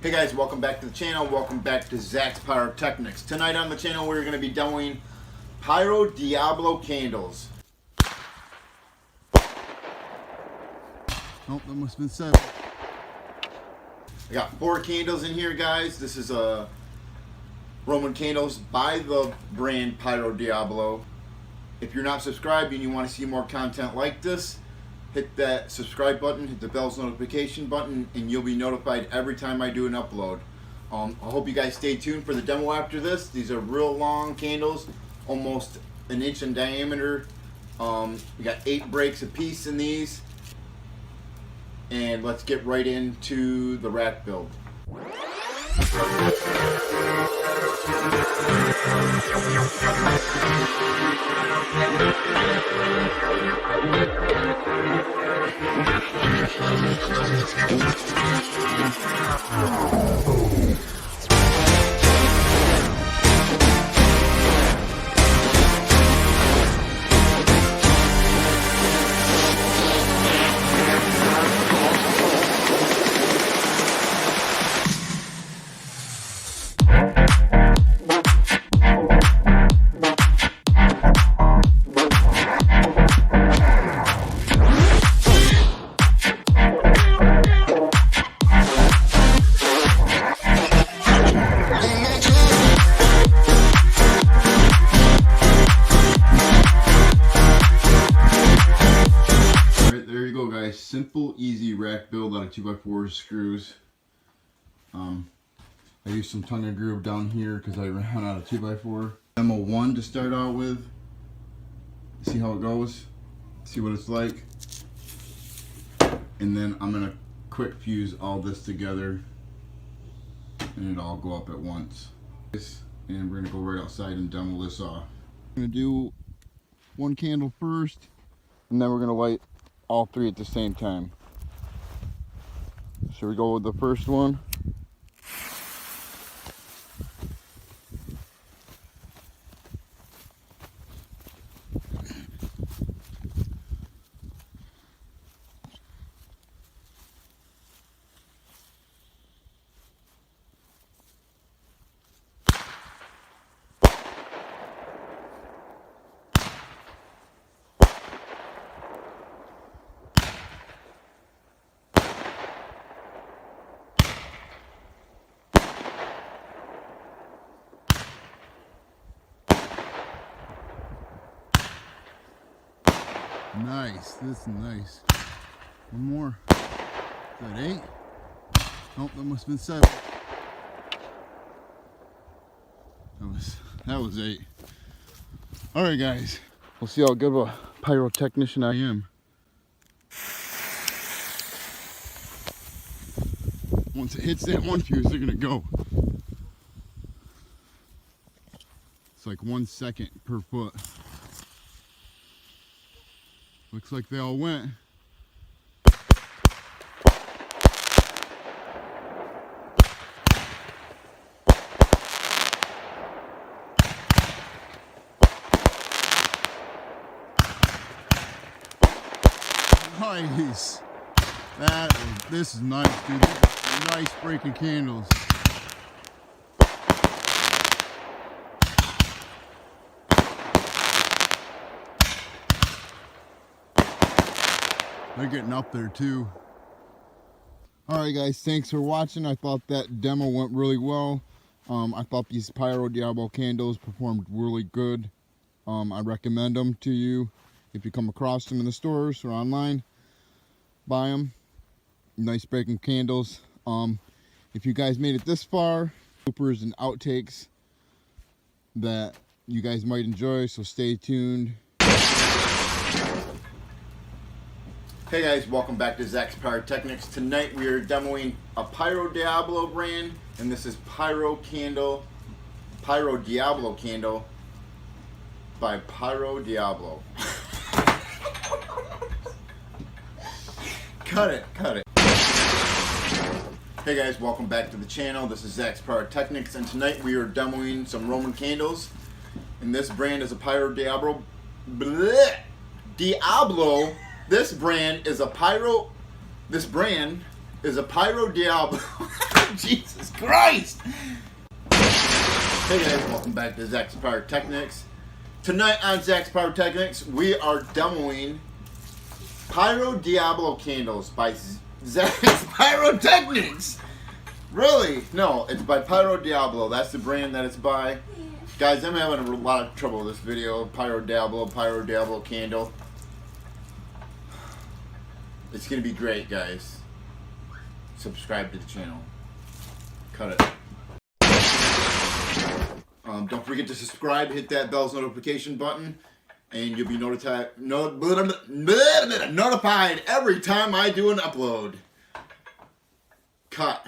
Hey guys, welcome back to the channel. Welcome back to Zach's Pyrotechnics. Tonight on the channel we're going to be demoing Pyro Diablo candles. Nope, that must have been 7. I got 4 candles in here, guys. This is Roman candles by the brand Pyro Diablo. If you're not subscribed and you want to see more content like this, hit that subscribe button, hit the bell's notification button, and you'll be notified every time I do an upload. I hope you guys stay tuned for the demo after this. These are real long candles, almost an inch in diameter. We got 8 breaks a piece in these. And let's get right into the rack build. Simple, easy rack build out of 2x4 screws. I used some tongue and groove down here because I ran out of 2x4. Demo 1 to start out with. See how it goes. See what it's like. And then I'm gonna quick fuse all this together, and it'll all go up at once. And we're gonna go right outside and demo this off. I'm gonna do one candle first, and then we're gonna light all 3 at the same time. So we go with the first one. Nice, this is nice. One more. Is that 8? Nope, that must have been 7. That was 8. Alright guys, we'll see how good of a pyrotechnician I am. Once it hits that one fuse, they're gonna go. It's like 1 second per foot. Looks like they all went. Nice. This is nice, dude. Nice breaking candles. They're getting up there too. Alright guys, thanks for watching. I thought that demo went really well. I thought these Pyro Diablo candles performed really good. I recommend them to you. If you come across them in the stores or online, buy them. Nice breaking candles. If you guys made it this far, bloopers and outtakes that you guys might enjoy, so stay tuned. Hey guys, welcome back to Zach's Pyrotechnics. Tonight we are demoing a Pyro Diablo brand, and this is Pyro Diablo candle by Pyro Diablo. Cut it. Hey guys, welcome back to the channel. This is Zach's Pyrotechnics, and tonight we are demoing some Roman candles, and this brand is a Pyro Diablo. Diablo. This brand is a Pyro. This brand is a Pyro Diablo. Jesus Christ! Hey guys, welcome back to Zach's Pyrotechnics. Tonight on Zach's Pyrotechnics, we are demoing Pyro Diablo candles by Zach's Pyrotechnics. Really? No, it's by Pyro Diablo. That's the brand that it's by. Guys, I'm having a lot of trouble with this video. Pyro Diablo candle. It's going to be great, guys. Subscribe to the channel. Cut it. Don't forget to subscribe, hit that bell's notification button, and you'll be notified every time I do an upload. Cut.